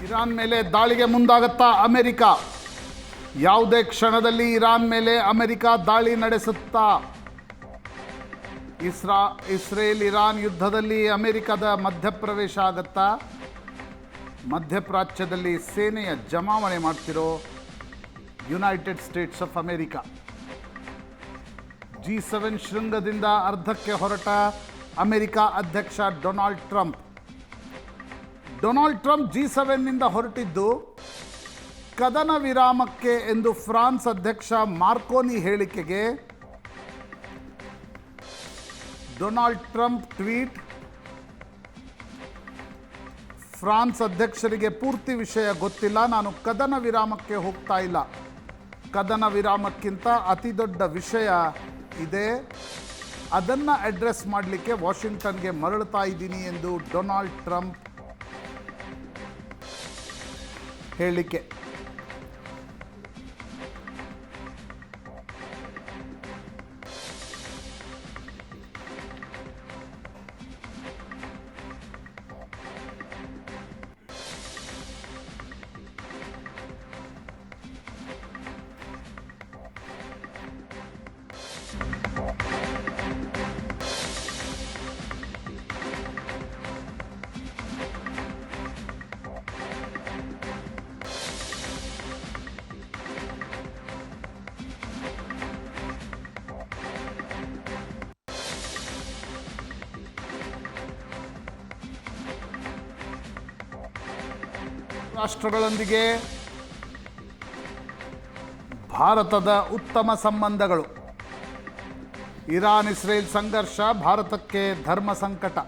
Iran ಮೇಲೆ ದಾಳಿಗೆ ಮುಂದಾಗುತ್ತಾ America? ಯಾವುದೇ ಕ್ಷಣದಲ್ಲಿ ಇರಾನ್ ಮೇಲೆ ಅಮೆರಿಕ ದಾಳಿ ನಡೆಸುತ್ತಾ? ಇಸ್ರೇಲ್ ಇರಾನ್ ಯುದ್ಧದಲ್ಲಿ ಅಮೆರಿಕದ ಮಧ್ಯಪ್ರವೇಶ ಆಗುತ್ತಾ? ಮಧ್ಯಪ್ರಾಚ್ಯದಲ್ಲಿ ಸೇನೆಯ ಜಮಾವಣೆ ಮಾಡ್ತಿರೋ United States of America. G7 ಶೃಂಗದಿಂದ ಅರ್ಧಕ್ಕೆ ಹೊರಟ ಅಮೆರಿಕ ಅಧ್ಯಕ್ಷ ಡೊನಾಲ್ಡ್ ಟ್ರಂಪ್ G7ನಿಂದ ಹೊರಟಿದ್ದು ಕದನ ವಿರಾಮಕ್ಕೆ ಎಂದು ಫ್ರಾನ್ಸ್ ಅಧ್ಯಕ್ಷ ಮಾರ್ಕೋನಿ ಹೇಳಿಕೆಗೆ ಡೊನಾಲ್ಡ್ ಟ್ರಂಪ್ ಟ್ವೀಟ್. ಫ್ರಾನ್ಸ್ ಅಧ್ಯಕ್ಷರಿಗೆ ಪೂರ್ತಿ ವಿಷಯ ಗೊತ್ತಿಲ್ಲ, ನಾನು ಕದನ ವಿರಾಮಕ್ಕೆ ಹೋಗ್ತಾ ಇಲ್ಲ, ಕದನ ವಿರಾಮಕ್ಕಿಂತ ಅತಿ ದೊಡ್ಡ ವಿಷಯ ಇದೆ, ಅದನ್ನು ಅಡ್ರೆಸ್ ಮಾಡಲಿಕ್ಕೆ ವಾಷಿಂಗ್ಟನ್ಗೆ ಮರಳುತ್ತಾ ಇದ್ದೀನಿ ಎಂದು ಡೊನಾಲ್ಡ್ ಟ್ರಂಪ್ ಹೇಳಿಕೆ. ರಾಷ್ಟ್ರಗಳೊಂದಿಗೆ ಭಾರತದ ಉತ್ತಮ ಸಂಬಂಧಗಳು. ಇರಾನ್ ಇಸ್ರೇಲ್ ಸಂಘರ್ಷ ಭಾರತಕ್ಕೆ ಧರ್ಮ ಸಂಕಟ.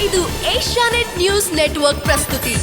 ಇದು ಏಷ್ಯಾನೆಟ್ ನ್ಯೂಸ್ ನೆಟ್ವರ್ಕ್ ಪ್ರಸ್ತುತಿ.